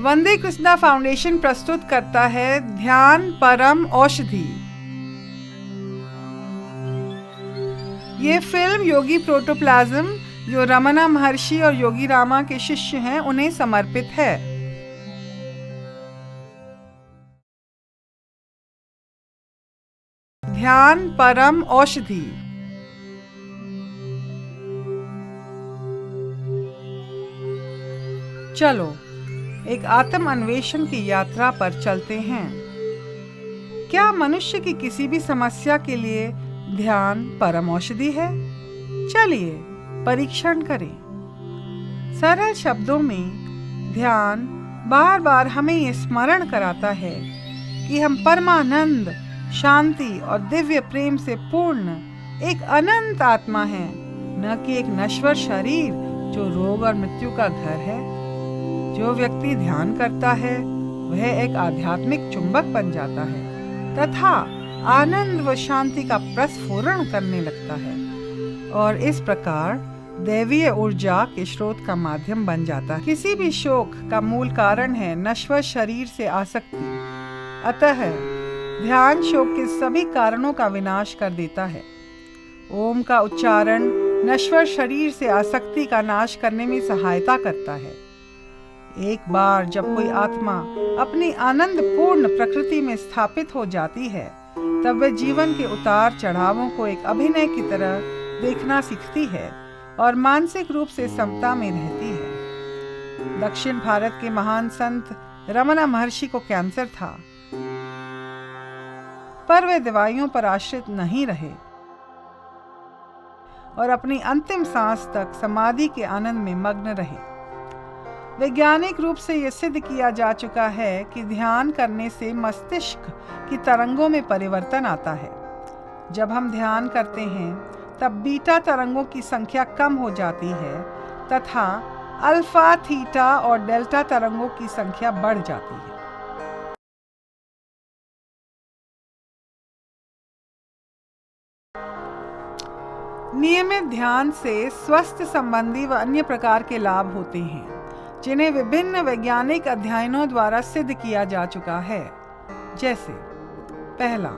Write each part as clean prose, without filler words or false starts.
वंदे Krishna foundation प्रस्तुत करता है ध्यान परम औषधि। ये फिल्म योगी प्रोटोप्लाज्म, जो रमना महर्षि और योगी रामा के शिष्य हैं, उन्हें समर्पित है। ध्यान परम औषधि। चलो एक आत्म अन्वेषण की यात्रा पर चलते हैं। क्या मनुष्य की किसी भी समस्या के लिए ध्यान परम औषधि है? चलिए परीक्षण करें। सरल शब्दों में ध्यान बार बार हमें ये स्मरण कराता है कि हम परमानंद, शांति और दिव्य प्रेम से पूर्ण एक अनंत आत्मा है, न कि एक नश्वर शरीर जो रोग और मृत्यु का घर है। जो व्यक्ति ध्यान करता है वह एक आध्यात्मिक चुंबक बन जाता है तथा आनंद व शांति का प्रस्फुरण करने लगता है और इस प्रकार दैवीय ऊर्जा के स्रोत का माध्यम बन जाता है। किसी भी शोक का मूल कारण है नश्वर शरीर से आसक्ति। अतः ध्यान शोक के सभी कारणों का विनाश कर देता है। ओम का उच्चारण नश्वर शरीर से आसक्ति का नाश करने में सहायता करता है। एक बार जब कोई आत्मा अपनी आनंद पूर्ण प्रकृति में स्थापित हो जाती है, तब वह जीवन के उतार चढ़ावों को एक अभिनय की तरह देखना सीखती है और मानसिक रूप से समता में रहती है। दक्षिण भारत के महान संत रमना महर्षि को कैंसर था, पर वे दवाइयों पर आश्रित नहीं रहे और अपनी अंतिम सांस तक समाधि के आनंद में मग्न रहे। वैज्ञानिक रूप से यह सिद्ध किया जा चुका है कि ध्यान करने से मस्तिष्क की तरंगों में परिवर्तन आता है। जब हम ध्यान करते हैं तब बीटा तरंगों की संख्या कम हो जाती है तथा अल्फा, थीटा और डेल्टा तरंगों की संख्या बढ़ जाती है। नियमित ध्यान से स्वास्थ्य संबंधी व अन्य प्रकार के लाभ होते हैं, जिन्हें विभिन्न वैज्ञानिक अध्ययनों द्वारा सिद्ध किया जा चुका है। जैसे पहला,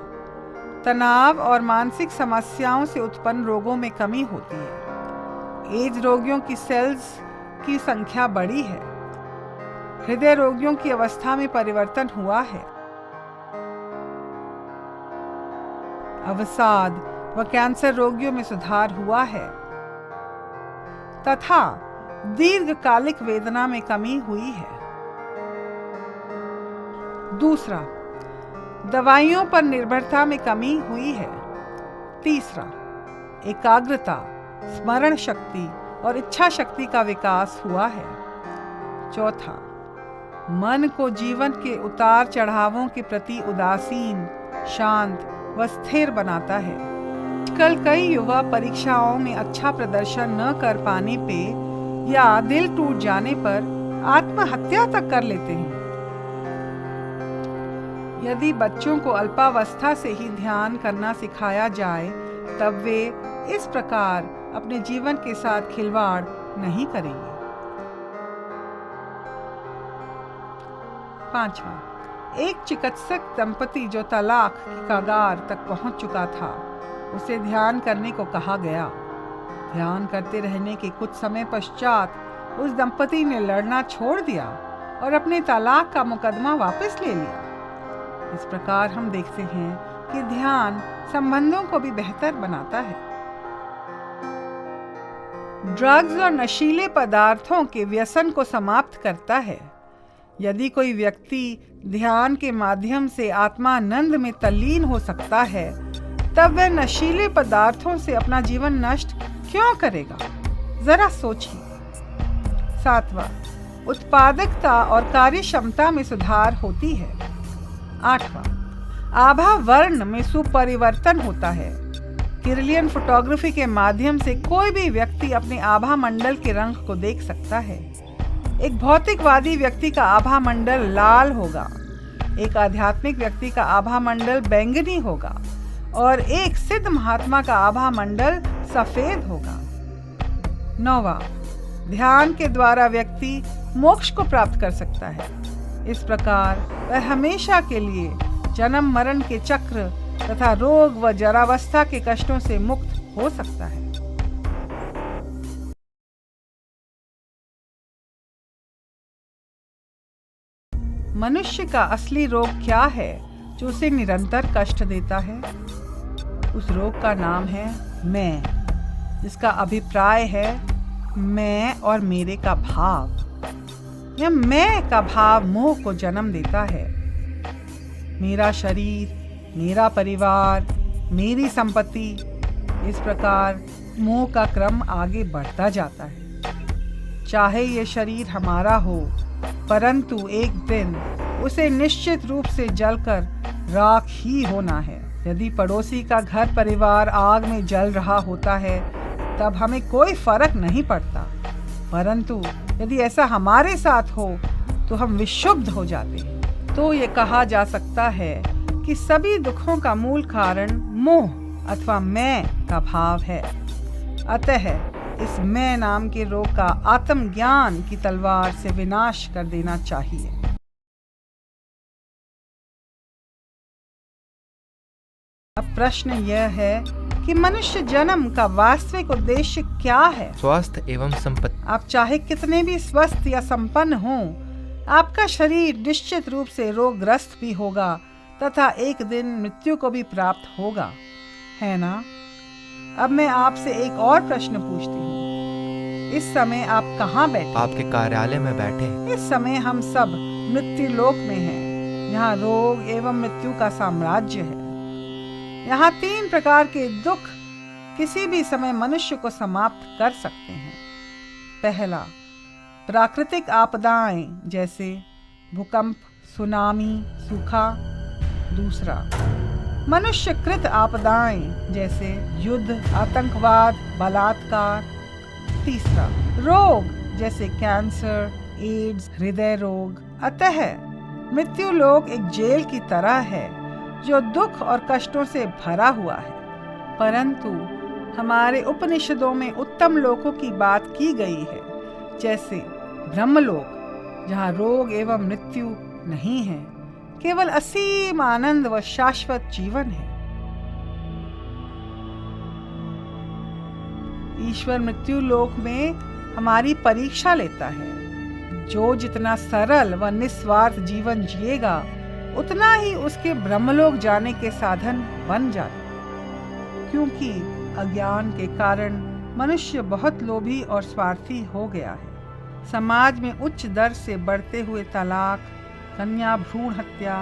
तनाव और मानसिक समस्याओं से उत्पन्न रोगों में कमी होती है। एड्स रोगियों की सेल्स की संख्या बढ़ी है। हृदय रोगियों की अवस्था में परिवर्तन हुआ है। अवसाद व कैंसर रोगियों में सुधार हुआ है तथा दीर्घकालिक वेदना में कमी हुई है। दूसरा, दवाइयों पर निर्भरता में कमी हुई है। तीसरा, एकाग्रता, स्मरण शक्ति और इच्छा शक्ति का विकास हुआ है। चौथा, मन को जीवन के उतार चढ़ावों के प्रति उदासीन, शांत व स्थिर बनाता है। आजकल कई युवा परीक्षाओं में अच्छा प्रदर्शन न कर पाने पे या दिल टूट जाने पर आत्महत्या तक कर लेते हैं। यदि बच्चों को अल्पावस्था से ही ध्यान करना सिखाया जाए, तब वे इस प्रकार अपने जीवन के साथ खिलवाड़ नहीं करेंगे। पांचवा, एक चिकित्सक दंपति जो तलाक की कगार तक पहुंच चुका था, उसे ध्यान करने को कहा गया। ध्यान करते रहने के कुछ समय पश्चात उस दंपति ने लड़ना छोड़ दिया और अपने तलाक का मुकदमा वापस ले लिया। इस प्रकार हम देखते हैं कि ध्यान संबंधों को भी बेहतर बनाता है। ड्रग्स और नशीले पदार्थों के व्यसन को समाप्त करता है। यदि कोई व्यक्ति ध्यान के माध्यम से आत्मानंद में तल्लीन हो सकता है, तब वह नशीले पदार्थों से अपना जीवन नष्ट क्यों करेगा? जरा सोचिए। सातवां, उत्पादकता और कार्य क्षमता में सुधार होती है। आठवां, आभा वर्ण में सुपरिवर्तन होता है। किरलियन फोटोग्राफी के माध्यम से कोई भी व्यक्ति अपने आभा मंडल के रंग को देख सकता है। एक भौतिकवादी व्यक्ति का आभा मंडल लाल होगा, एक आध्यात्मिक व्यक्ति का आभा मंडल बैंगनी होगा और एक सिद्ध महात्मा का आभा मंडल सफेद होगा। 9वां, ध्यान के द्वारा व्यक्ति मोक्ष को प्राप्त कर सकता है। इस प्रकार वह हमेशा के लिए जन्म मरण के चक्र तथा रोग व जरावस्था के कष्टों से मुक्त हो सकता है। मनुष्य का असली रोग क्या है जो उसे निरंतर कष्ट देता है? उस रोग का नाम है मैं, जिसका अभिप्राय है मैं और मेरे का भाव। यह मैं का भाव मोह को जन्म देता है। मेरा शरीर, मेरा परिवार, मेरी संपत्ति, इस प्रकार मोह का क्रम आगे बढ़ता जाता है। चाहे ये शरीर हमारा हो, परंतु एक दिन उसे निश्चित रूप से जलकर राख ही होना है। यदि पड़ोसी का घर परिवार आग में जल रहा होता है तब हमें कोई फर्क नहीं पड़ता, परंतु यदि ऐसा हमारे साथ हो तो हम विक्षुब्ध हो जाते हैं। तो ये कहा जा सकता है कि सभी दुखों का मूल कारण मोह अथवा मैं का भाव है। अतः इस मैं नाम के रोग का आत्मज्ञान की तलवार से विनाश कर देना चाहिए। अब प्रश्न यह है कि मनुष्य जन्म का वास्तविक उद्देश्य क्या है? स्वास्थ्य एवं संपत्ति। आप चाहे कितने भी स्वस्थ या संपन्न हों, आपका शरीर निश्चित रूप से रोगग्रस्त भी होगा तथा एक दिन मृत्यु को भी प्राप्त होगा, है ना? अब मैं आपसे एक और प्रश्न पूछती हूँ। इस समय आप कहाँ बैठे? आपके कार्यालय में बैठे हैं। इस समय हम सब मृत्यु लोक में हैं, जहाँ रोग एवं मृत्यु का साम्राज्य है। यहाँ 3 प्रकार के दुख किसी भी समय मनुष्य को समाप्त कर सकते हैं। पहला, प्राकृतिक आपदाएं जैसे भूकंप, सुनामी, सूखा। दूसरा, मनुष्यकृत आपदाएं जैसे युद्ध, आतंकवाद, बलात्कार। तीसरा, रोग जैसे कैंसर, एड्स, हृदय रोग। अतः मृत्यु लोक एक जेल की तरह है जो दुख और कष्टों से भरा हुआ है, परंतु हमारे उपनिषदों में उत्तम लोकों की बात की गई है, जैसे ब्रह्मलोक, जहाँ रोग एवं मृत्यु नहीं है, केवल असीम आनंद व शाश्वत जीवन है। ईश्वर मृत्यु लोक में हमारी परीक्षा लेता है। जो जितना सरल व निस्वार्थ जीवन जिएगा, उतना ही उसके ब्रह्मलोक जाने के साधन बन जाते, क्योंकि अज्ञान के कारण मनुष्य बहुत लोभी और स्वार्थी हो गया है। समाज में उच्च दर से बढ़ते हुए तलाक, कन्या भ्रूण हत्या,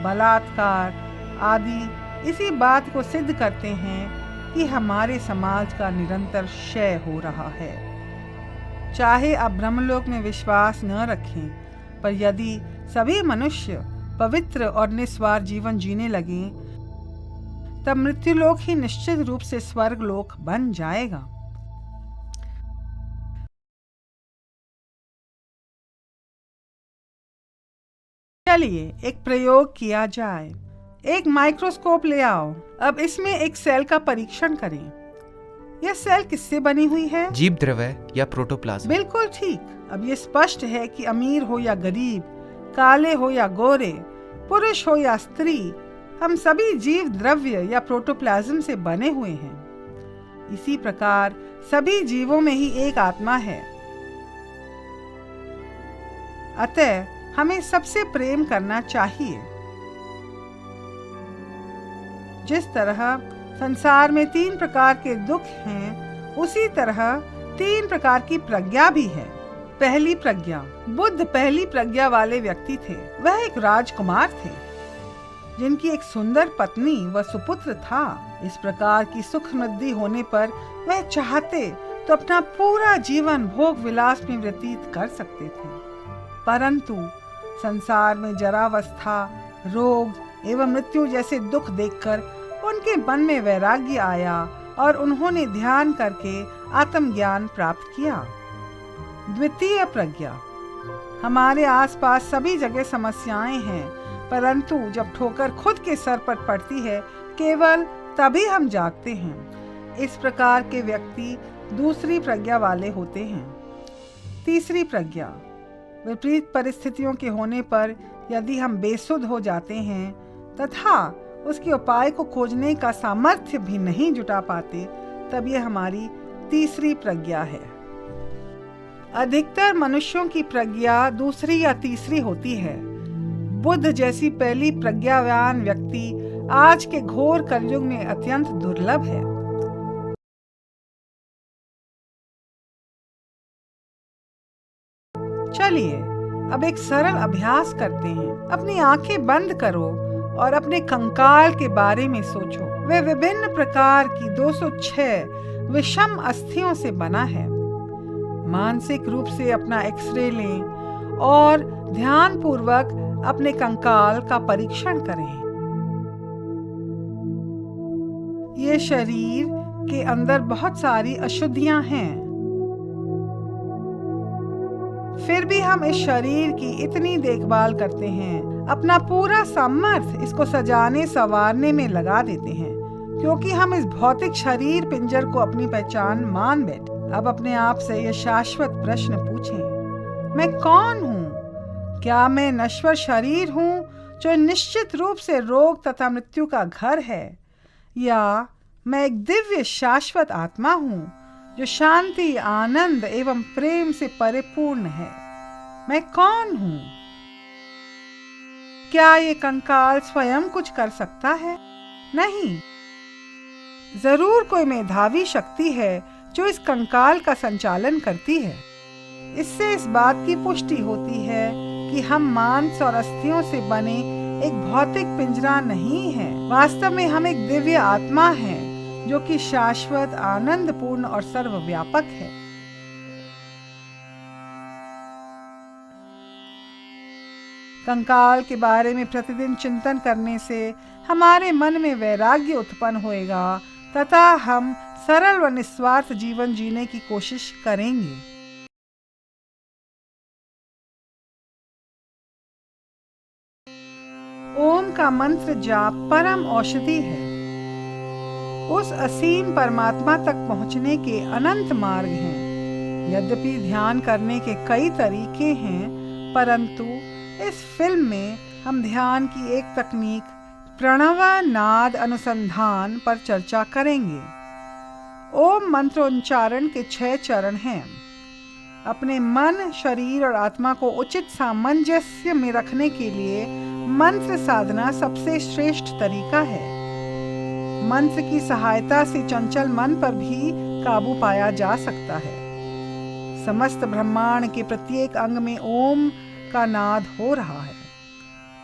बलात्कार आदि इसी बात को सिद्ध करते हैं कि हमारे समाज का निरंतर क्षय हो रहा है। चाहे आप ब्रह्मलोक में विश्वास न रखें, पर यदि सभी मनुष्य पवित्र और निस्वार्थ जीवन जीने लगे, तब मृत्युलोक ही निश्चित रूप से स्वर्ग लोक बन जाएगा। चलिए एक प्रयोग किया जाए। एक माइक्रोस्कोप ले आओ। अब इसमें एक सेल का परीक्षण करें। यह सेल किससे बनी हुई है? जीव द्रव्य या प्रोटोप्लाज्म। बिल्कुल ठीक। अब ये स्पष्ट है कि अमीर हो या गरीब, काले हो या गोरे, पुरुष हो या स्त्री, हम सभी जीव द्रव्य या प्रोटोप्लाज्म से बने हुए हैं। इसी प्रकार सभी जीवों में ही एक आत्मा है। अतः हमें सबसे प्रेम करना चाहिए। जिस तरह संसार में 3 प्रकार के दुख हैं, उसी तरह 3 प्रकार की प्रज्ञा भी है। पहली प्रज्ञा। बुद्ध पहली प्रज्ञा वाले व्यक्ति थे। वह एक राजकुमार थे, जिनकी एक सुंदर पत्नी व सुपुत्र था। इस प्रकार की सुख समृद्धि होने पर वह चाहते तो अपना पूरा जीवन भोग विलास में व्यतीत कर सकते थे, परंतु संसार में जरावस्था, रोग एवं मृत्यु जैसे दुख देखकर उनके मन में वैराग्य आया और उन्होंने ध्यान करके आत्मज्ञान प्राप्त किया। द्वितीय प्रज्ञा। हमारे आसपास सभी जगह समस्याएं हैं, परंतु जब ठोकर खुद के सर पर पड़ती है, केवल तभी हम जागते हैं। इस प्रकार के व्यक्ति दूसरी प्रज्ञा वाले होते हैं। तीसरी प्रज्ञा। विपरीत परिस्थितियों के होने पर यदि हम बेसुध हो जाते हैं तथा उसके उपाय को खोजने का सामर्थ्य भी नहीं जुटा पाते, तब यह हमारी तीसरी प्रज्ञा है। अधिकतर मनुष्यों की प्रज्ञा दूसरी या तीसरी होती है। बुद्ध जैसी पहली प्रज्ञावान व्यक्ति आज के घोर कलयुग में अत्यंत दुर्लभ है। चलिए अब एक सरल अभ्यास करते हैं। अपनी आंखें बंद करो और अपने कंकाल के बारे में सोचो। वह विभिन्न प्रकार की 206 विषम अस्थियों से बना है। मानसिक रूप से अपना एक्सरे लें और ध्यान पूर्वक अपने कंकाल का परीक्षण करें। ये शरीर के अंदर बहुत सारी अशुद्धियां हैं, फिर भी हम इस शरीर की इतनी देखभाल करते हैं, अपना पूरा सामर्थ्य इसको सजाने संवारने में लगा देते हैं, क्योंकि हम इस भौतिक शरीर पिंजर को अपनी पहचान मान बैठे। अब अपने आप से यह शाश्वत प्रश्न पूछें, मैं कौन हूँ? क्या मैं नश्वर शरीर हूँ जो निश्चित रूप से रोग तथा मृत्यु का घर है, या मैं एक दिव्य शाश्वत आत्मा हूँ जो शांति, आनंद एवं प्रेम से परिपूर्ण है? मैं कौन हूँ? क्या ये कंकाल स्वयं कुछ कर सकता है? नहीं। जरूर कोई मेधावी शक्ति है जो इस कंकाल का संचालन करती है। इससे इस बात की पुष्टि होती है कि हम मांस और अस्थियों से बने एक भौतिक पिंजरा नहीं है। वास्तव में हम एक दिव्य आत्मा हैं जो कि शाश्वत, आनंदपूर्ण और सर्वव्यापक है। कंकाल के बारे में प्रतिदिन चिंतन करने से हमारे मन में वैराग्य उत्पन्न होएगा तथा हम सरल व निस्वार्थ जीवन जीने की कोशिश करेंगे। ओम का मंत्र जाप परम औषधि है। उस असीम परमात्मा तक पहुंचने के अनंत मार्ग हैं। यद्यपि ध्यान करने के कई तरीके हैं, परंतु इस फिल्म में हम ध्यान की एक तकनीक प्रणव नाद अनुसंधान पर चर्चा करेंगे। ओम मंत्र उच्चारण के 6 चरण हैं। अपने मन, शरीर और आत्मा को उचित सामंजस्य में रखने के लिए मंत्र साधना सबसे श्रेष्ठ तरीका है। मंत्र की सहायता से चंचल मन पर भी काबू पाया जा सकता है। समस्त ब्रह्मांड के प्रत्येक अंग में ओम का नाद हो रहा है।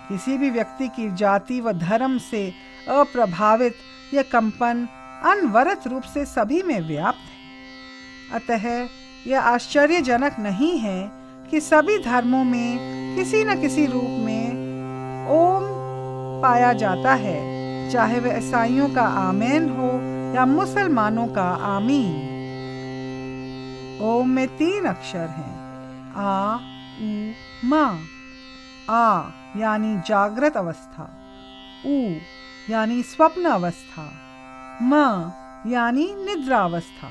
किसी भी व्यक्ति की जाति व धर्म से अप्रभावित यह कंपन अनवरत रूप से सभी में व्याप्त है। अतः यह आश्चर्यजनक नहीं है कि सभी धर्मों में किसी न किसी रूप में ओम पाया जाता है, चाहे वह ईसाइयों का आमीन हो या मुसलमानों का आमीन। ओम में 3 अक्षर हैं, आ, उ, मा। आ यानी जागृत अवस्था, उ यानी स्वप्न अवस्था, म यानी निद्रा अवस्था।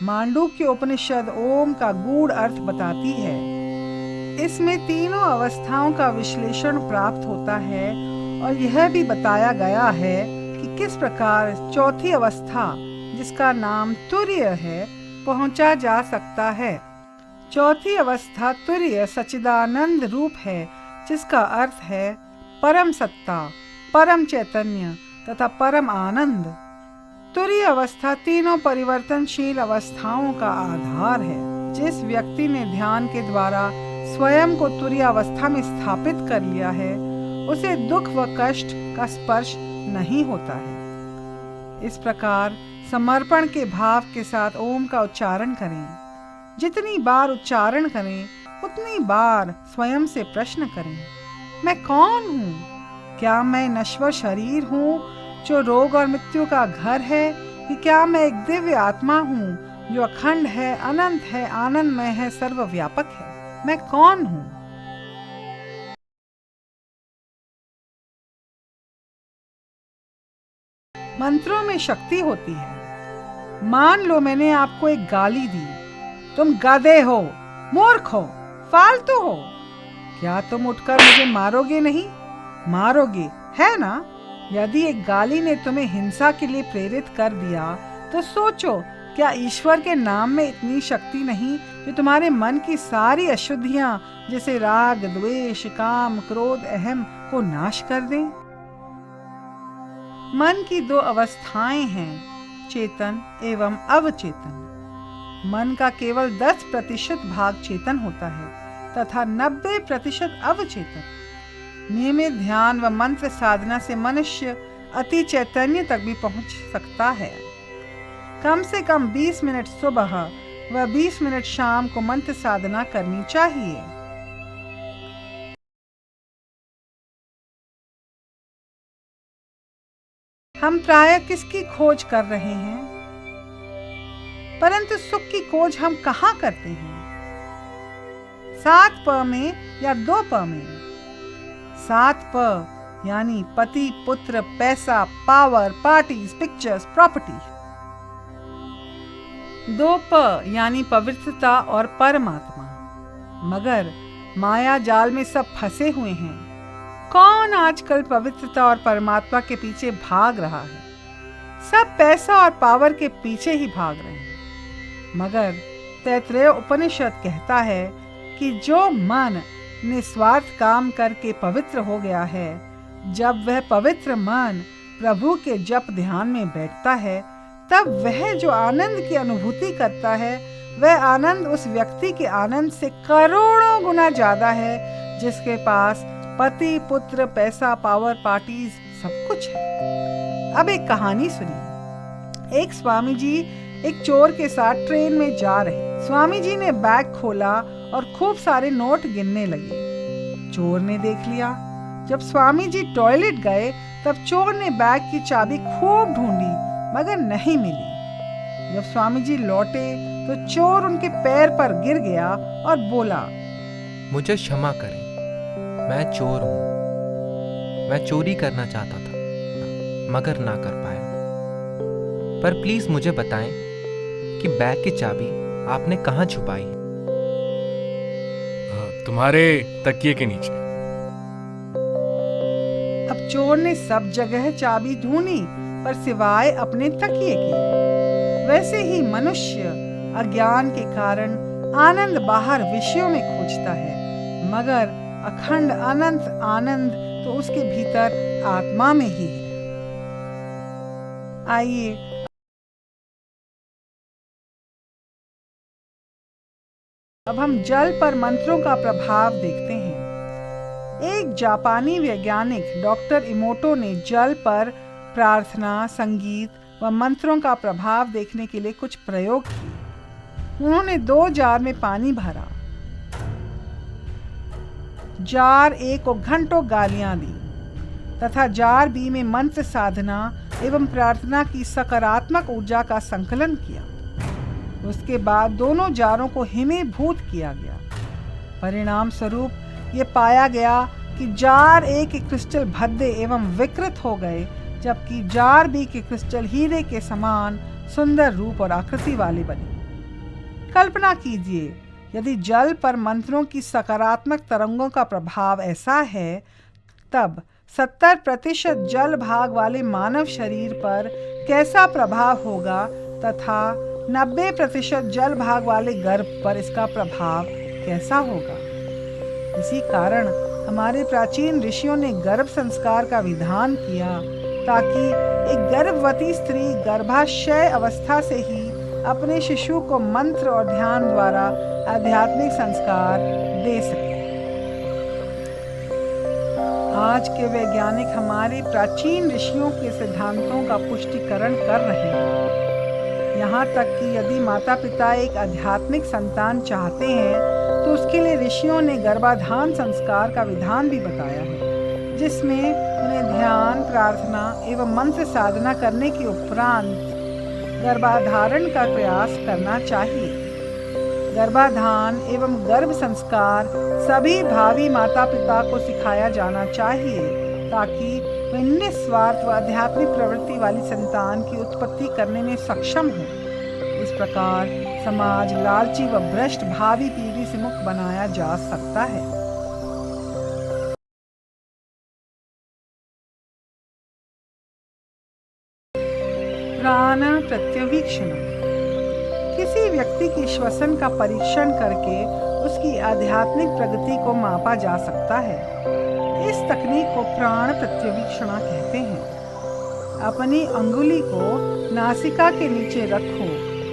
मांडूक्य उपनिषद ओम का गूढ़ अर्थ बताती है। इसमें तीनों अवस्थाओं का विश्लेषण प्राप्त होता है और यह भी बताया गया है कि किस प्रकार चौथी अवस्था, जिसका नाम तुर्य है, पहुंचा जा सकता है। चौथी अवस्था तुर्य सच्चिदानंद रूप है, जिसका अर्थ है परम सत्ता, परम चैतन्य तथा परम आनंद। तुर्य अवस्था तीनों परिवर्तनशील अवस्थाओं का आधार है। जिस व्यक्ति ने ध्यान के द्वारा स्वयं को तुर्य अवस्था में स्थापित कर लिया है, उसे दुख व कष्ट का स्पर्श नहीं होता है। इस प्रकार समर्पण के भाव के साथ ओम का उच्चारण करें। जितनी बार उच्चारण करें, उतनी बार स्वयं से प्रश्न करें, मैं कौन हूँ? क्या मैं नश्वर शरीर हूँ जो रोग और मृत्यु का घर है, कि क्या मैं एक दिव्य आत्मा हूँ जो अखंड है, अनंत है, आनंदमय है, सर्वव्यापक है? मैं कौन हूँ? मंत्रों में शक्ति होती है। मान लो मैंने आपको एक गाली दी, तुम गधे हो, मूर्ख हो, फालतू हो। क्या तुम उठकर मुझे मारोगे नहीं? मारोगे, है ना? यदि एक गाली ने तुम्हें हिंसा के लिए प्रेरित कर दिया तो सोचो, क्या ईश्वर के नाम में इतनी शक्ति नहीं जो तुम्हारे मन की सारी अशुद्धियां जैसे राग, द्वेष, काम, क्रोध, अहम को नाश कर दें? मन की दो अवस्थाएं हैं, चेतन एवं अवचेतन। मन का केवल 10% भाग चेतन होता है तथा 90% अवचेतन। नियमित ध्यान व मंत्र साधना से मनुष्य अति चैतन्य तक भी पहुंच सकता है। कम से कम 20 मिनट सुबह व 20 मिनट शाम को मंत्र साधना करनी चाहिए। हम प्रायः किसकी खोज कर रहे हैं, परंतु सुख की खोज हम कहाँ करते हैं? 7 प में या 2 प में? 7 प यानी पति, पुत्र, पैसा, पावर, पार्टीज, पिक्चर्स, प्रॉपर्टी। 2 प यानी पवित्रता और परमात्मा। मगर माया जाल में सब फंसे हुए हैं। कौन आजकल पवित्रता और परमात्मा के पीछे भाग रहा है? सब पैसा और पावर के पीछे ही भाग रहे हैं। मगर तैत्तरीय उपनिषद कहता है कि जो मन निस्वार्थ काम करके पवित्र हो गया है, जब वह पवित्र मन प्रभु के जप ध्यान में बैठता है, तब वह जो आनंद की अनुभूति करता है, वह आनंद उस व्यक्ति के आनंद से करोड़ों गुना ज्यादा है जिसके पास पति, पुत्र, पैसा, पावर, पार्टीज सब कुछ है। अब एक कहानी सुनिए। एक स्वामी जी एक चोर के साथ ट्रेन में जा रहे। स्वामी जी ने बैग खोला और खूब सारे नोट गिनने लगे। चोर ने देख लिया। जब स्वामी जी टॉयलेट गए तब चोर ने बैग की चाबी खूब ढूंढी मगर नहीं मिली। जब स्वामी जी लौटे तो चोर उनके पैर पर गिर गया और बोला, मुझे क्षमा करें, मैं चोर हूँ। मैं चोरी करना चाहता था मगर ना कर पाया। पर प्लीज मुझे बताएं कि बैग की चाबी आपने कहाँ छुपाई है? तुम्हारे तकिए के नीचे। अब चोर ने सब जगह चाबी ढूंढी पर सिवाय अपने तकिए के। वैसे ही मनुष्य अज्ञान के कारण आनंद बाहर विषयों में खोजता है, मगर अखंड अनंत आनंद तो उसके भीतर आत्मा में ही है। आइए अब हम जल पर मंत्रों का प्रभाव देखते हैं। एक जापानी वैज्ञानिक डॉक्टर इमोटो ने जल पर प्रार्थना, संगीत व मंत्रों का प्रभाव देखने के लिए कुछ प्रयोग किए। उन्होंने 2 जार में पानी भरा। जार ए को घंटों गालियां दी तथा जार बी में मंत्र साधना एवं प्रार्थना की सकारात्मक ऊर्जा का संकलन किया। उसके बाद दोनों जारों को हिमीभूत किया गया। परिणाम स्वरूप ये पाया गया कि जार ए के क्रिस्टल भद्दे एवं विकृत हो गए, जबकि जार बी के क्रिस्टल हीरे के समान सुंदर रूप और आकृति वाले बने। कल्पना कीजिए, यदि जल पर मंत्रों की सकारात्मक तरंगों का प्रभाव ऐसा है, तब 70% जल भाग वाले मानव शरीर पर कैसा प्रभाव होगा तथा 90% जल भाग वाले गर्भ पर इसका प्रभाव कैसा होगा। इसी कारण हमारे प्राचीन ऋषियों ने गर्भ संस्कार का विधान किया ताकि एक गर्भवती स्त्री गर्भाशय अवस्था से ही अपने शिशु को मंत्र और ध्यान द्वारा आध्यात्मिक संस्कार दे सके। आज के वैज्ञानिक हमारे प्राचीन ऋषियों के सिद्धांतों का पुष्टिकरण कर रहे हैं। यहाँ तक कि यदि माता पिता एक आध्यात्मिक संतान चाहते हैं तो उसके लिए ऋषियों ने गर्भाधान संस्कार का विधान भी बताया है, जिसमें उन्हें ध्यान, प्रार्थना एवं मंत्र साधना करने के उपरांत गर्भाधारण का प्रयास करना चाहिए। गर्भाधान एवं गर्भ संस्कार सभी भावी माता पिता को सिखाया जाना चाहिए ताकि वे निस्वार्थ व आध्यात्मिक प्रवृत्ति वाली संतान की उत्पत्ति करने में सक्षम हो। इस प्रकार समाज लालची व भ्रष्ट भावी पीढ़ी से मुक्त बनाया जा सकता है। प्राण प्रत्यवीक्षण। किसी व्यक्ति की श्वसन का परीक्षण करके उसकी आध्यात्मिक प्रगति को मापा जा सकता है। इस तकनीक को प्राण प्रत्यवीक्षणा कहते हैं। अपनी अंगुली को नासिका के नीचे रखो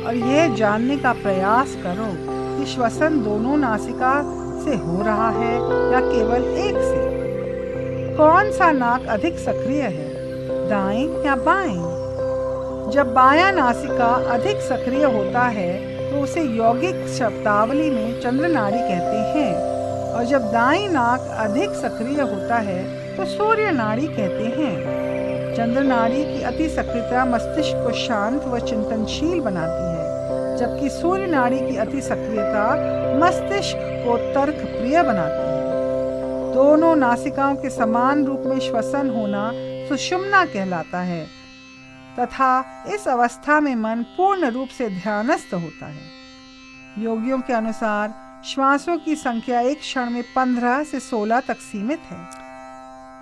और यह जानने का प्रयास करो कि श्वसन दोनों नासिका से हो रहा है या केवल एक से। कौन सा नाक अधिक सक्रिय है, दाएं या बाएं? जब बायां नासिका अधिक सक्रिय होता है तो उसे यौगिक शब्दावली में चंद्र नाड़ी कहते हैं, और जब दाईं नाक अधिक सक्रिय होता है तो सूर्य नाड़ी कहते हैं। चंद्र नाड़ी की अति सक्रियता मस्तिष्क को शांत व चिंतनशील बनाती है, जबकि सूर्य नाड़ी की अति सक्रियता मस्तिष्क को तर्क प्रिय बनाती है। दोनों नासिकाओं के समान रूप में श्वसन होना सुषुम्ना कहलाता है तथा इस अवस्था में मन पूर्ण रूप से ध्यानस्थ होता है। योगियों के अनुसार श्वासों की संख्या एक क्षण में 15 से 16 तक सीमित है।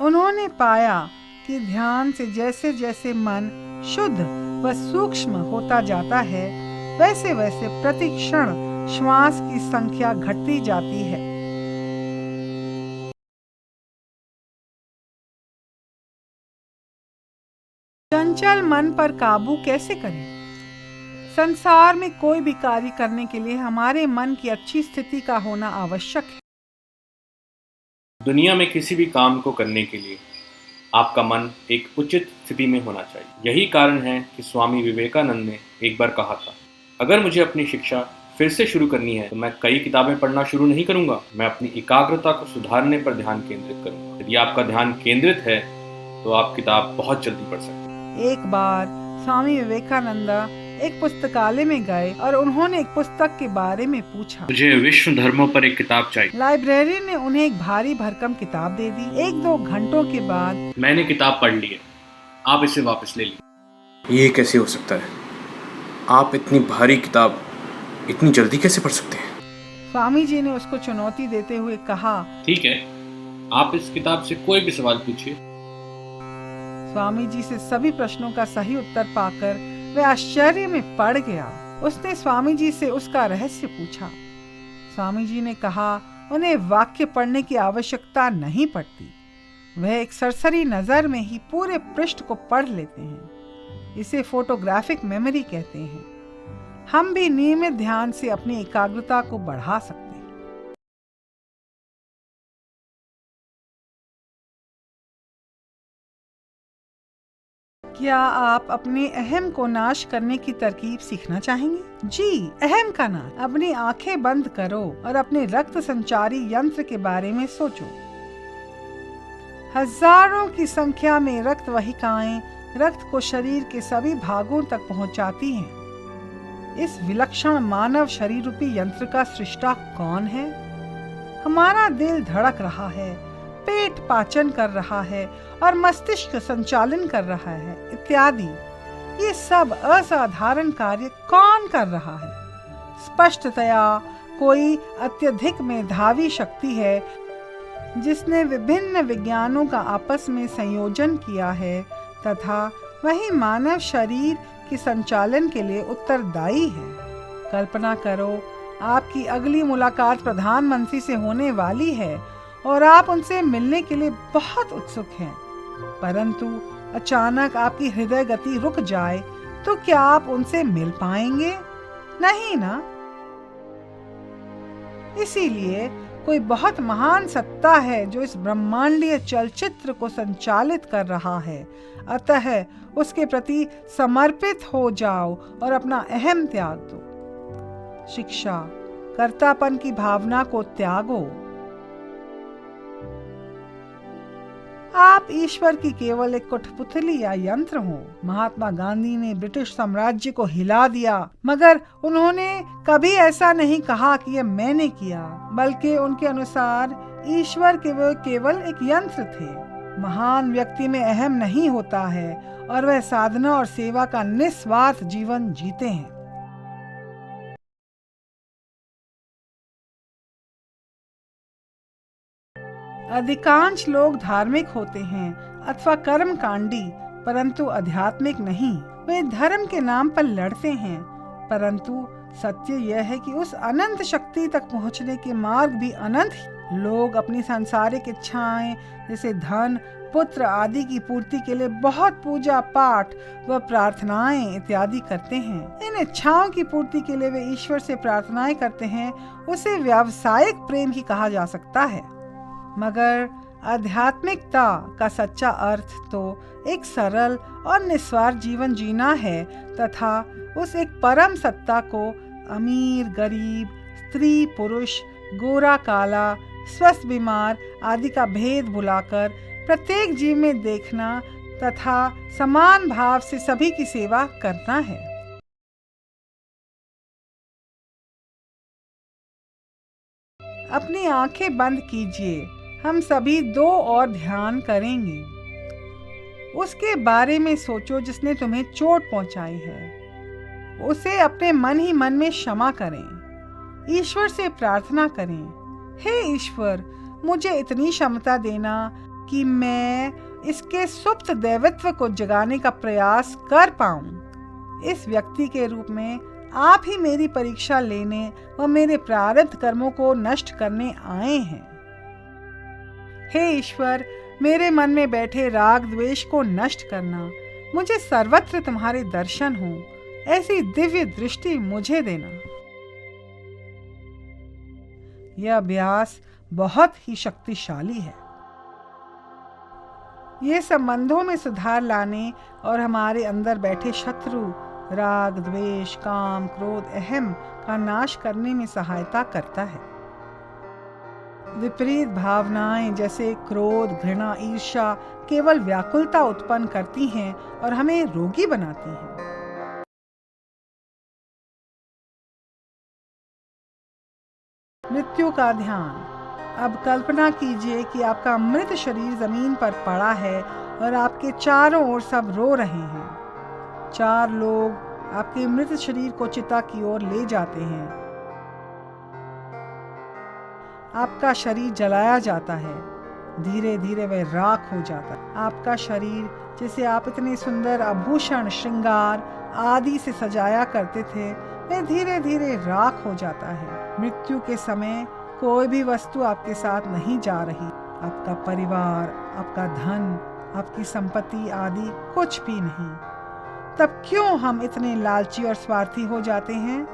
उन्होंने पाया कि ध्यान से जैसे जैसे मन शुद्ध व सूक्ष्म होता जाता है, वैसे वैसे प्रति क्षण श्वास की संख्या घटती जाती है। चंचल मन पर काबू कैसे करें? संसार में कोई भी कार्य करने के लिए हमारे मन की अच्छी स्थिति का होना आवश्यक है। दुनिया में किसी भी काम को करने के लिए आपका मन एक उचित स्थिति में होना चाहिए। यही कारण है कि स्वामी विवेकानंद ने एक बार कहा था, अगर मुझे अपनी शिक्षा फिर से शुरू करनी है तो मैं कई किताबें पढ़ना शुरू नहीं करूंगा, मैं अपनी एकाग्रता को सुधारने पर ध्यान केंद्रित करूंगा। यदि आपका ध्यान केंद्रित है तो आप किताब बहुत जल्दी पढ़ सकते हैं। एक बार स्वामी विवेकानंद एक पुस्तकालय में गए और उन्होंने एक पुस्तक के बारे में पूछा। मुझे विश्व धर्मों पर एक किताब चाहिए। लाइब्रेरी ने उन्हें एक भारी भरकम किताब दे दी। 1-2 घंटों के बाद, मैंने किताब पढ़ ली है, आप इसे वापस ले लीजिए। ये कैसे हो सकता है? आप इतनी भारी किताब इतनी जल्दी कैसे पढ़ सकते हैं? स्वामी जी ने उसको चुनौती देते हुए कहा, ठीक है, आप इस किताब से कोई भी सवाल पूछिए। स्वामी जी से सभी प्रश्नों का सही उत्तर पाकर वह आश्चर्य में पड़ गया। उसने स्वामी जी से उसका रहस्य पूछा। स्वामी जी ने कहा, उन्हें वाक्य पढ़ने की आवश्यकता नहीं पड़ती, वह एक सरसरी नजर में ही पूरे पृष्ठ को पढ़ लेते हैं। इसे फोटोग्राफिक मेमोरी कहते हैं। हम भी नियमित ध्यान से अपनी एकाग्रता को बढ़ा सकते हैं। क्या आप अपने अहम को नाश करने की तरकीब सीखना चाहेंगे? जी, अहम का नाश। अपनी आंखें बंद करो और अपने रक्त संचारी यंत्र के बारे में सोचो। हजारों की संख्या में रक्त वाहिकाएं रक्त को शरीर के सभी भागों तक पहुंचाती हैं। इस विलक्षण मानव शरीर रूपी यंत्र का सृष्टा कौन है? हमारा दिल धड़क रहा है, पेट पाचन कर रहा है और मस्तिष्क संचालन कर रहा है इत्यादि। ये सब असाधारण कार्य कौन कर रहा है? स्पष्टतया कोई अत्यधिक मेधावी शक्ति है जिसने विभिन्न विज्ञानों का आपस में संयोजन किया है तथा वही मानव शरीर के संचालन के लिए उत्तरदायी है। कल्पना करो, आपकी अगली मुलाकात प्रधानमंत्री से होने वाली है और आप उनसे मिलने के लिए बहुत उत्सुक हैं, परंतु अचानक आपकी हृदय गति रुक जाए तो क्या आप उनसे मिल पाएंगे? नहीं ना। इसीलिए कोई बहुत महान सत्ता है जो इस ब्रह्मांडीय चलचित्र को संचालित कर रहा है, अतः उसके प्रति समर्पित हो जाओ और अपना अहम त्याग दो। शिक्षा, कर्तापन की भावना को त्यागो। आप ईश्वर की केवल एक कठपुतली या यंत्र हो। महात्मा गांधी ने ब्रिटिश साम्राज्य को हिला दिया, मगर उन्होंने कभी ऐसा नहीं कहा कि यह मैंने किया, बल्कि उनके अनुसार ईश्वर केवल एक यंत्र थे। महान व्यक्ति में अहम नहीं होता है और वह साधना और सेवा का निस्वार्थ जीवन जीते हैं। अधिकांश लोग धार्मिक होते हैं अथवा कर्मकांडी, परंतु आध्यात्मिक नहीं। वे धर्म के नाम पर लड़ते हैं, परंतु सत्य यह है कि उस अनंत शक्ति तक पहुंचने के मार्ग भी अनंत ही। लोग अपनी सांसारिक इच्छाएं जैसे धन, पुत्र आदि की पूर्ति के लिए बहुत पूजा पाठ व प्रार्थनाएं इत्यादि करते हैं। इन इच्छाओं की पूर्ति के लिए वे ईश्वर से प्रार्थनाएं करते हैं। उसे व्यावसायिक प्रेम ही कहा जा सकता है। मगर आध्यात्मिकता का सच्चा अर्थ तो एक सरल और निस्वार्थ जीवन जीना है तथा उस एक परम सत्ता को अमीर गरीब, स्त्री पुरुष, गोरा काला, स्वस्थ बीमार आदि का भेद भुलाकर प्रत्येक जीव में देखना तथा समान भाव से सभी की सेवा करना है। अपनी आंखें बंद कीजिए, हम सभी 2 और ध्यान करेंगे। उसके बारे में सोचो जिसने तुम्हें चोट पहुंचाई है। उसे अपने मन ही मन में क्षमा करें। ईश्वर से प्रार्थना करें, हे ईश्वर, मुझे इतनी क्षमता देना कि मैं इसके सुप्त दैवत्व को जगाने का प्रयास कर पाऊं। इस व्यक्ति के रूप में आप ही मेरी परीक्षा लेने व मेरे प्रारब्ध कर्मों को नष्ट करने आए हैं। हे ईश्वर, मेरे मन में बैठे राग द्वेष को नष्ट करना। मुझे सर्वत्र तुम्हारे दर्शन हो, ऐसी दिव्य दृष्टि मुझे देना। यह अभ्यास बहुत ही शक्तिशाली है। ये संबंधों में सुधार लाने और हमारे अंदर बैठे शत्रु राग द्वेष काम क्रोध अहम का नाश करने में सहायता करता है। विपरीत भावनाएं जैसे क्रोध, घृणा, ईर्ष्या केवल व्याकुलता उत्पन्न करती हैं और हमें रोगी बनाती हैं। मृत्यु का ध्यान। अब कल्पना कीजिए कि आपका मृत शरीर जमीन पर पड़ा है और आपके चारों ओर सब रो रहे हैं। 4 लोग आपके मृत शरीर को चिता की ओर ले जाते हैं। आपका शरीर जलाया जाता है। धीरे धीरे वह राख हो जाता है। आपका शरीर जिसे आप इतने सुंदर आभूषण, श्रृंगार आदि से सजाया करते थे, वह धीरे धीरे राख हो जाता है। मृत्यु के समय कोई भी वस्तु आपके साथ नहीं जा रही। आपका परिवार, आपका धन, आपकी संपत्ति आदि कुछ भी नहीं। तब क्यों हम इतने लालची और स्वार्थी हो जाते हैं?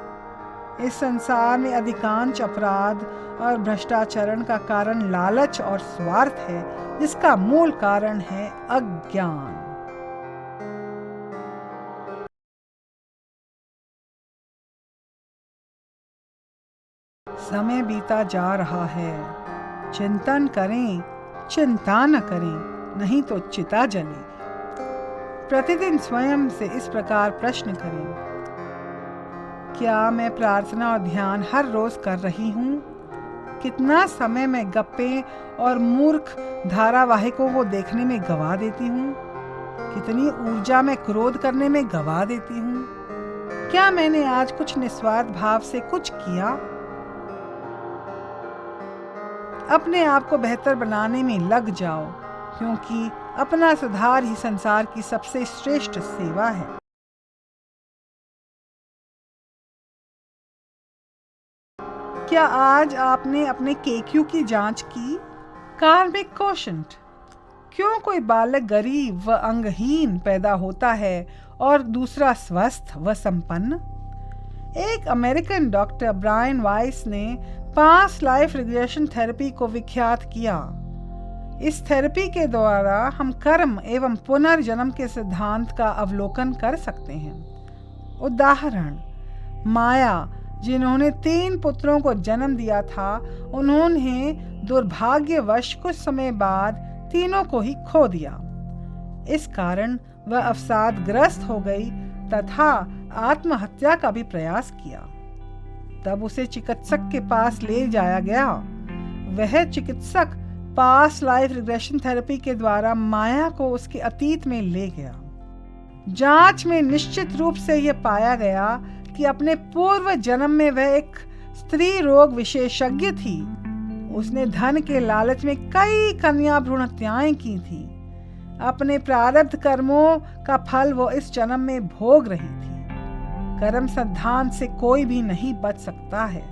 इस संसार में अधिकांश अपराध और भ्रष्टाचारण का कारण लालच और स्वार्थ है, जिसका मूल कारण है अज्ञान। समय बीता जा रहा है। चिंतन करें, चिंता न करें, नहीं तो चिता जले। प्रतिदिन स्वयं से इस प्रकार प्रश्न करें, क्या मैं प्रार्थना और ध्यान हर रोज कर रही हूँ? कितना समय मैं गप्पे और मूर्ख धारावाहिकों को देखने में गवा देती हूँ? कितनी ऊर्जा मैं क्रोध करने में गवा देती हूँ? क्या मैंने आज कुछ निस्वार्थ भाव से कुछ किया? अपने आप को बेहतर बनाने में लग जाओ, क्योंकि अपना सुधार ही संसार की सबसे श्रेष्ठ सेवा है। क्या आज आपने अपने केक्यू की जांच की? कार्मिक कोशंट। क्यों कोई बालक गरीब व अंगहीन पैदा होता है और दूसरा स्वस्थ व संपन्न? एक अमेरिकन डॉक्टर ब्रायन वाइस ने पास्ट लाइफ रिग्रेशन थेरेपी को विख्यात किया। इस थेरेपी के द्वारा हम कर्म एवं पुनर्जन्म के सिद्धांत का अवलोकन कर सकते हैं। उदाहरण, माया, जिन्होंने 3 पुत्रों को जन्म दिया था, उन्होंने दुर्भाग्यवश कुछ समय बाद तीनों को ही खो दिया। इस कारण वह अवसादग्रस्त हो गई तथा आत्महत्या का भी प्रयास किया। तब उसे चिकित्सक के पास ले जाया गया। वह चिकित्सक पास्ट लाइफ रिग्रेशन थेरेपी के द्वारा माया को उसके अतीत में ले गया। जांच में निश्चित रूप से यह पाया गया कि अपने पूर्व जन्म में वह एक स्त्री रोग विशेषज्ञ थी। उसने धन के लालच में कई कन्या भ्रूण हत्याएं की थी। अपने प्रारब्ध कर्मों का फल वो इस जन्म में भोग रही थी। कर्म सिद्धांत से कोई भी नहीं बच सकता है।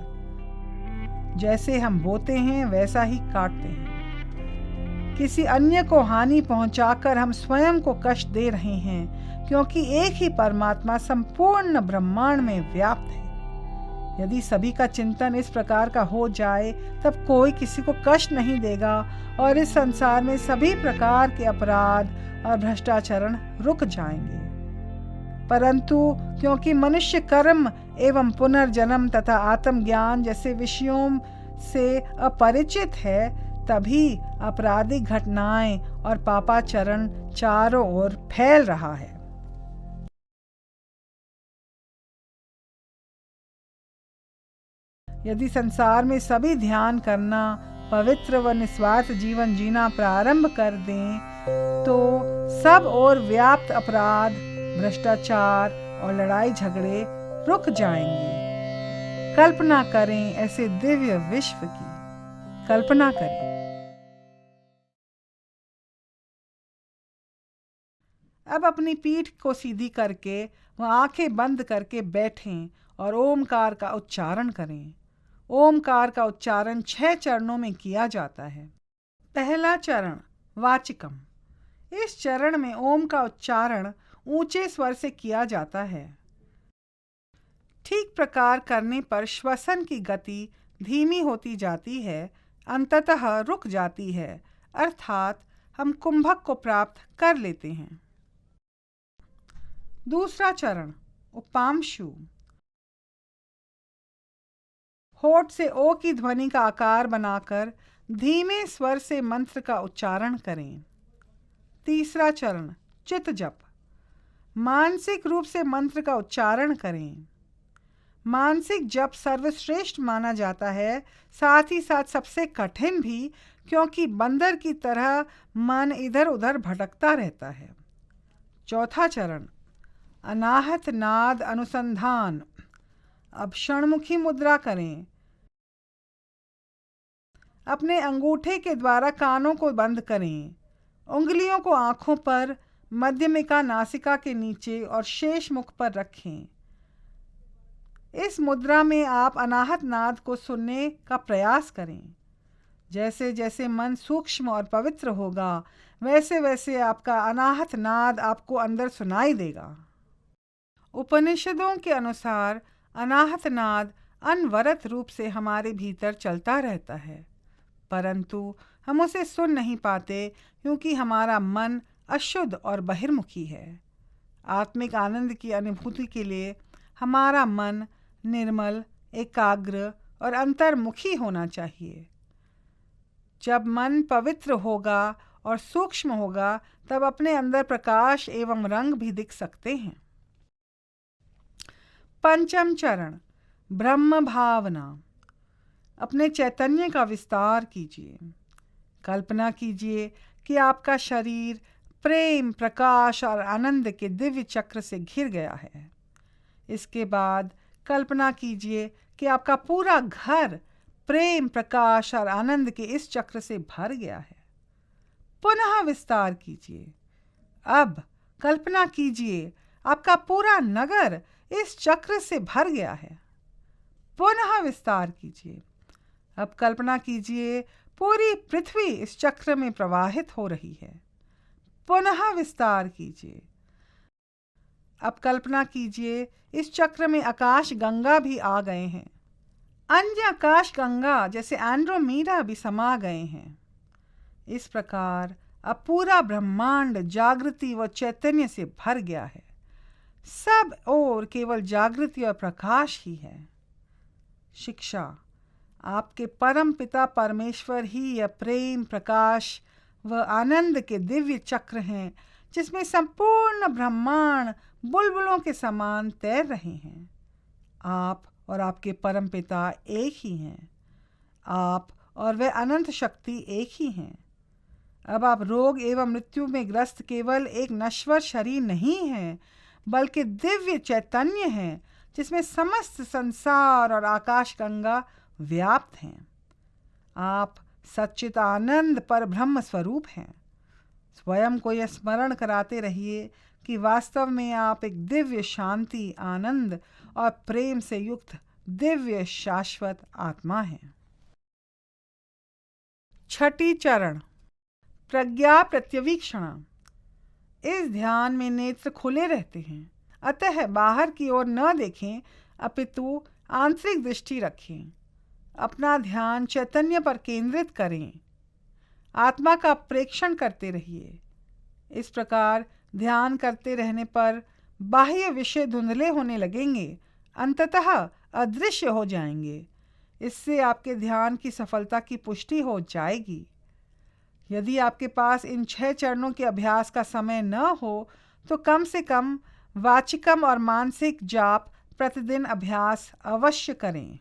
जैसे हम बोते हैं वैसा ही काटते हैं। किसी अन्य को हानि पहुंचाकर हम स्वयं को कष्ट दे रहे हैं, क्योंकि एक ही परमात्मा संपूर्ण ब्रह्मांड में व्याप्त है। यदि सभी का चिंतन इस प्रकार का हो जाए तब कोई किसी को कष्ट नहीं देगा और इस संसार में सभी प्रकार के अपराध और भ्रष्टाचरण रुक जाएंगे। परंतु क्योंकि मनुष्य कर्म एवं पुनर्जन्म तथा आत्मज्ञान जैसे विषयों से अपरिचित है, तभी आपराधिक घटनाएं और पापाचरण चारों ओर फैल रहा है। यदि संसार में सभी ध्यान करना, पवित्र व निस्वार्थ जीवन जीना प्रारंभ कर दें, तो सब ओर व्याप्त अपराध, भ्रष्टाचार और लड़ाई झगड़े रुक जाएंगे। कल्पना करें ऐसे दिव्य विश्व की, कल्पना करें। अब अपनी पीठ को सीधी करके वह आंखें बंद करके बैठें और ओमकार का उच्चारण करें। ओमकार का उच्चारण 6 चरणों में किया जाता है। पहला चरण वाचिकम। इस चरण में ओम का उच्चारण ऊंचे स्वर से किया जाता है। ठीक प्रकार करने पर श्वसन की गति धीमी होती जाती है, अंततः रुक जाती है, अर्थात हम कुंभक को प्राप्त कर लेते हैं। दूसरा चरण उपांशु। होठ से ओ की ध्वनि का आकार बनाकर धीमे स्वर से मंत्र का उच्चारण करें। तीसरा चरण चित्त जप। मानसिक रूप से मंत्र का उच्चारण करें। मानसिक जप सर्वश्रेष्ठ माना जाता है, साथ ही साथ सबसे कठिन भी, क्योंकि बंदर की तरह मन इधर उधर भटकता रहता है। चौथा चरण अनाहत नाद अनुसंधान। अब षणमुखी मुद्रा करें। अपने अंगूठे के द्वारा कानों को बंद करें। उंगलियों को आंखों पर, मध्यमिका नासिका के नीचे और शेष मुख पर रखें। इस मुद्रा में आप अनाहत नाद को सुनने का प्रयास करें। जैसे जैसे मन सूक्ष्म और पवित्र होगा, वैसे वैसे आपका अनाहत नाद आपको अंदर सुनाई देगा। उपनिषदों के अनुसार अनाहत नाद अनवरत रूप से हमारे भीतर चलता रहता है, परंतु हम उसे सुन नहीं पाते, क्योंकि हमारा मन अशुद्ध और बहिर्मुखी है। आत्मिक आनंद की अनुभूति के लिए हमारा मन निर्मल, एकाग्र और अंतर्मुखी होना चाहिए। जब मन पवित्र होगा और सूक्ष्म होगा, तब अपने अंदर प्रकाश एवं रंग भी दिख सकते हैं। पंचम चरण ब्रह्म भावना। अपने चैतन्य का विस्तार कीजिए। कल्पना कीजिए कि आपका शरीर प्रेम, प्रकाश और आनंद के दिव्य चक्र से घिर गया है। इसके बाद कल्पना कीजिए कि आपका पूरा घर प्रेम, प्रकाश और आनंद के इस चक्र से भर गया है। पुनः विस्तार कीजिए। अब कल्पना कीजिए आपका पूरा नगर इस चक्र से भर गया है। पुनः विस्तार कीजिए। अब कल्पना कीजिए पूरी पृथ्वी इस चक्र में प्रवाहित हो रही है। पुनः विस्तार कीजिए। अब कल्पना कीजिए इस चक्र में आकाश गंगा भी आ गए हैं। अन्य आकाश गंगा जैसे एंड्रोमेडा भी समा गए हैं। इस प्रकार अब पूरा ब्रह्मांड जागृति व चैतन्य से भर गया है। सब और केवल जागृति और प्रकाश ही है। शिक्षा। आपके परम पिता परमेश्वर ही यह प्रेम, प्रकाश व आनंद के दिव्य चक्र हैं, जिसमें संपूर्ण ब्रह्मांड बुलबुलों के समान तैर रहे हैं। आप और आपके परम पिता एक ही हैं। आप और वह अनंत शक्ति एक ही हैं। अब आप रोग एवं मृत्यु में ग्रस्त केवल एक नश्वर शरीर नहीं हैं, बल्कि दिव्य चैतन्य हैं, जिसमें समस्त संसार और आकाश गंगा व्याप्त हैं। आप सच्चिदानंद पर ब्रह्म स्वरूप हैं। स्वयं को यह स्मरण कराते रहिए कि वास्तव में आप एक दिव्य शांति, आनंद और प्रेम से युक्त दिव्य शाश्वत आत्मा हैं। छठी चरण, प्रज्ञा प्रत्यवीक्षण। इस ध्यान में नेत्र खुले रहते हैं, अतः बाहर की ओर न देखें, अपितु आंतरिक दृष्टि रखें। अपना ध्यान चैतन्य पर केंद्रित करें। आत्मा का प्रेक्षण करते रहिए। इस प्रकार ध्यान करते रहने पर बाह्य विषय धुंधले होने लगेंगे, अंततः अदृश्य हो जाएंगे। इससे आपके ध्यान की सफलता की पुष्टि हो जाएगी। यदि आपके पास इन 6 चरणों के अभ्यास का समय न हो तो कम से कम वाचिकम और मानसिक जाप प्रतिदिन अभ्यास अवश्य करें।